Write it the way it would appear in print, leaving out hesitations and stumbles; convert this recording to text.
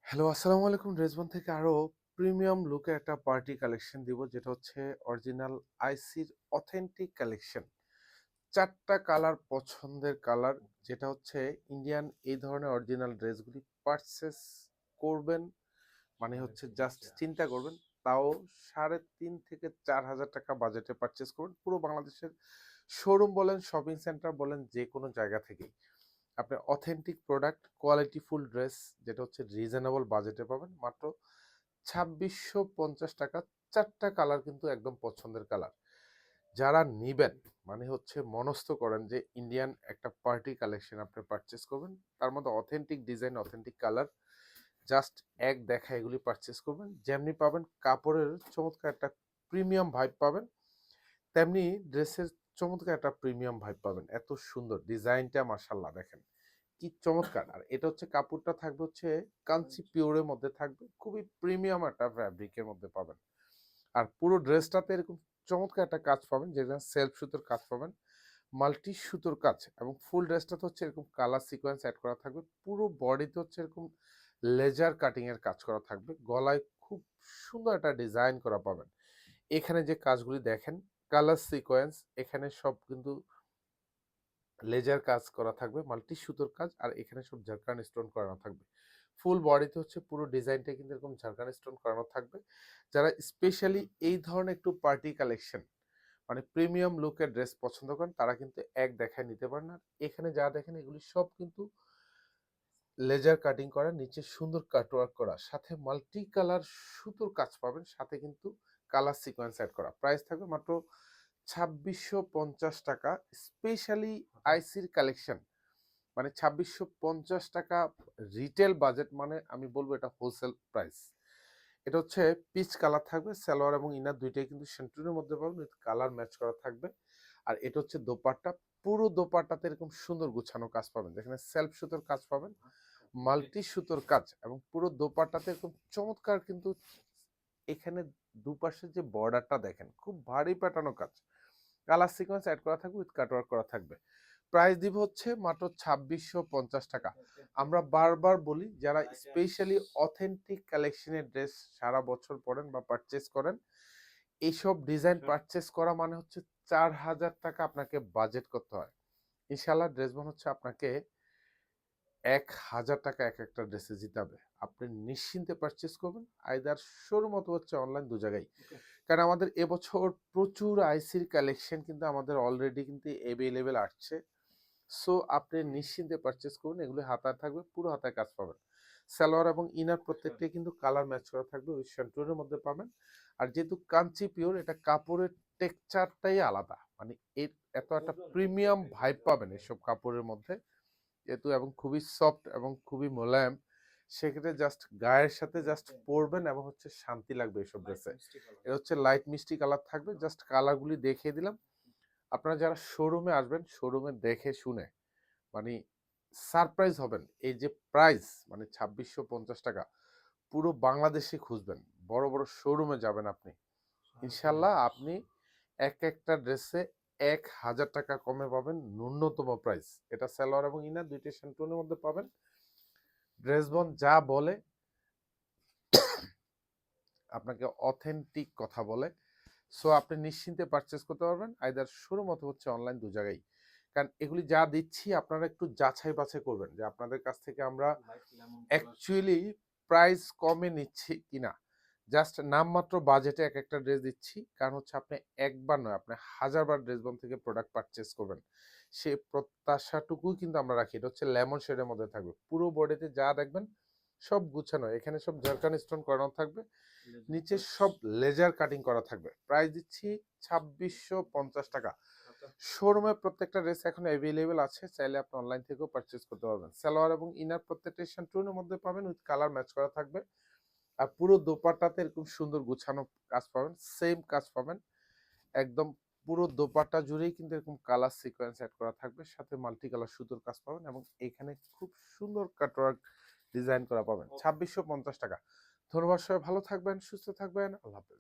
Hello, আসসালামু আলাইকুম। ড্রেসবন থেকে আরো প্রিমিয়াম লুকের একটা পার্টি কালেকশন দিব, যেটা হচ্ছে অরিজিনাল আইসির অথেন্টিক কালেকশন। ৪টা কালার, পছন্দের কালার, যেটা হচ্ছে ইন্ডিয়ান এই ধরনের অরিজিনাল ড্রেসগুলি পারচেস করবেন মানে হচ্ছে জাস্ট চিন্তা করবেন, তাও ৩.৫ থেকে ৪,০০০ টাকা বাজেটে পারচেস করবেন। পুরো বাংলাদেশের শোরুম বলেন, শপিং সেন্টার বলেন, যে কোনো জায়গা থেকেই আপনি অথেন্টিক প্রোডাক্ট, কোয়ালিটিফুল ড্রেস, যেটা হচ্ছে রিজনেবল বাজেটে পাবেন মাত্র ২৬৫০ টাকা। ৪টা কালার কিন্তু একদম পছন্দের কালার। যারা নিবেন মানে হচ্ছে মনস্থ করেন যে ইন্ডিয়ান একটা পার্টি কালেকশন আপনি পারচেস করবেন, তার মধ্যে authentic design, authentic colour, just এক দেখা এগুলি পারচেস করবেন। যেমনি পাবেন কাপড়ের চমৎকার একটা প্রিমিয়াম ভাইব পাবেন, তেমনি ড্রেসের চমৎকার একটা প্রিমিয়াম ভাইব পাবেন। এত সুন্দর ডিজাইনটা, মাশাআল্লাহ দেখেন কি চমৎকার। আর এটা হচ্ছে কাপড়টা থাকবে হচ্ছে কাঞ্চি পিওরের মধ্যে থাকবে, খুবই প্রিমিয়াম একটা ফ্যাব্রিকের মধ্যে পাবেন। আর পুরো ড্রেসটাতে এরকম চমৎকার একটা কাজ পাবেন, যেটা সেলফ সুতোর কাজ পাবেন, মাল্টি সুতোর কাজ, এবং ফুল ড্রেসটাতে হচ্ছে এরকম কালার সিকোয়েন্স অ্যাড করা থাকবে। পুরো বডিতে হচ্ছে এরকম লেজার কাটিং এর কাজ করা থাকবে। গলায় খুব সুন্দর একটা ডিজাইন করা পাবেন। এখানে যে কাজগুলি দেখেন, কালার সিকোয়েন্স, এখানে সব কিন্তু লেজার কাজ করা থাকবে, মাল্টি সুতোর কাজ, আর এখানে সব ঝাড়খান স্টোন করানো থাকবে। ফুল বডিতে হচ্ছে পুরো ডিজাইনটা কিন্তু এরকম ঝাড়খান স্টোন করানো থাকবে। যারা স্পেশালি এই ধরনের একটু পার্টি কালেকশন মানে প্রিমিয়াম লুকের ড্রেস পছন্দ করেন, তারা কিন্তু এক দেখায় নিতে পারেন। আর এখানে যা দেখেন এগুলি সব কিন্তু লেজার কাটিং করা, নিচে সুন্দর কাটওয়ার্ক করা, সাথে মাল্টি কালার সুতোর কাজ পাবেন, সাথে কিন্তু কালার সিকোয়েন্স অ্যাড করা। প্রাইস থাকবে মাত্র ২৬৫০ টাকা। স্পেশালি আইসির কালেকশন মানে ২৬৫০ টাকা রিটেল বাজেট, মানে আমি বলবো এটা হোলসেল প্রাইস। এটা হচ্ছে পিচ কালার থাকবে, সালোয়ার এবং ইনার দুইটাই কিন্তু সেন্টুরের মধ্যে পাবেন, উইথ কালার ম্যাচ করা থাকবে। আর এটা হচ্ছে দোপাট্টা, পুরো দোপাট্টাতে এরকম সুন্দর গুছানো কাজ পাবেন, যেখানে সেলফ সুতোর কাজ পাবেন, মাল্টি সুতোর কাজ, এবং পুরো দোপাট্টাতে এরকম চমৎকার কিন্তু এখানে দুপাশে যে বর্ডারটা দেখেন, খুব ভারী প্যাটার্ন কাজ, কালার সিকোয়েন্স অ্যাড করা থাকবে, উইথ কাটওয়ার্ক করা থাকবে। প্রাইস দিব হচ্ছে মাত্র ২৬৫০ টাকা। আমরা বারবার বলি, যারা স্পেশালি অথেন্টিক কালেকশনের ড্রেস সারা বছর পরেন বা পারচেস করেন, এইসব ডিজাইন পারচেস করা মানে হচ্ছে ৪,০০০ টাকা আপনাকে বাজেট করতে হয়। ইনশাল্লাহ ড্রেসবন হচ্ছে আপনাকে ১,০০০ টাকা এক একটা ড্রেসে জিতাবে। আপনি নিশ্চিন্তে পারচেস করবেন, আইদার শোরুম অথবা হচ্ছে অনলাইন, দু জায়গায়। কারণ আমাদের এবছর প্রচুর আইসির কালেকশন কিন্তু আমাদের অলরেডি কিন্তু এভেলেবেল আসছে। সো আপনি নিশ্চিন্তে পারচেস করুন, এগুলো হাতায় থাকবে, পুরো হাতায় কাজ পাবেন। সালোয়ার এবং ইনার প্রত্যেকটাই কিন্তু কালার ম্যাচ করা থাকবে, ওই সেন্টুরের মধ্যে পাবেন। আর যেহেতু কাঞ্চি পিওর, এটা কাপড়ের টেক্সচারটাই আলাদা, মানে এর এত একটা প্রিমিয়াম ভাইব পাবেন এসব কাপড়ের মধ্যে, যেহেতু এবং খুবই সফট এবং খুবই মোলায়েম। সেক্ষেত্রে জাস্ট গায়ের সাথে জাস্ট পরবেন এবং হচ্ছে শান্তি লাগবে এসব ড্রেসে। এটা হচ্ছে লাইট মিষ্টি কালার থাকবে, জাস্ট কালারগুলি দেখিয়ে দিলাম। আপনারা যারা শোরুমে আসবেন, শোরুমে দেখে শুনে মানে সারপ্রাইজ হবেন। এই যে প্রাইস মানে ২৬৫০ টাকা, পুরো বাংলাদেশে খুঁজবেন, বড় বড় শোরুমে যাবেন আপনি, ইনশাল্লাহ আপনি এক একটা ড্রেসে ১,০০০ টাকা কমে পাবেন ন্যূনতম প্রাইস। এটা সালোয়ার এবং ইনার দুইটা সেন্টুনের মধ্যে পাবেন। ড্রেসবন যা বলে আপনাকে অথেন্টিক কথা বলে। সো আপনি নিশ্চিন্তে পারচেস করতে পারবেন, আইদার শোরুম অথবা হচ্ছে অনলাইন, দু জায়গায়। কারণ এগুলি যা দিচ্ছি আপনারা একটু যাচাই বাছাই করবেন যে আপনাদের কাছ থেকে আমরা অ্যাকচুয়ালি প্রাইস কমে নিচ্ছি কিনা। জাস্ট নামমাত্র বাজেটে এক একটা ড্রেস দিচ্ছি, কারণ হচ্ছে আপনি একবার নয়, আপনি হাজারবার ড্রেসবন থেকে প্রোডাক্ট পারচেস করবেন, সে প্রত্যাশাটুকুই কিন্তু আমরা রাখি। এটা হচ্ছে লেমন শেডের মধ্যে থাকবে, পুরো বডিতে যা দেখবেন সব গুছানো, এখানে সব ঝাড়খান স্টোন করানো থাকবে, নিচে সব লেজার কাটিং করা থাকবে। প্রাইস দিচ্ছি ২৬৫০ টাকা। শোরুমে প্রত্যেকটা ড্রেস এখন অ্যাভেলেবেল আছে, চাইলে আপনি অনলাইন থেকেও পারচেস করতে পারবেন। সালোয়ার এবং ইনার প্রত্যেকটা সেন্টুনের মধ্যে পাবেন, উইথ কালার ম্যাচ করা থাকবে। আর পুরো দোপাট্টাতে এরকম সুন্দর গুছানো কাজ পাবেন, সেম কাজ পাবেন একদম। পুরো দোপাট্টা জুড়েই কিন্তু এরকম কালার সিকোয়েন্স অ্যাড করা থাকবে, সাথে মাল্টি কালার সুতোর কাজ পাবেন, এবং এখানে খুব সুন্দর কাটওয়ার্ক ডিজাইন করা পাবেন। ২৬৫০ টাকা। ধন্যবাদ, সবাই ভালো থাকবেন, সুস্থ থাকবেন, আল্লাহ হাফেজ।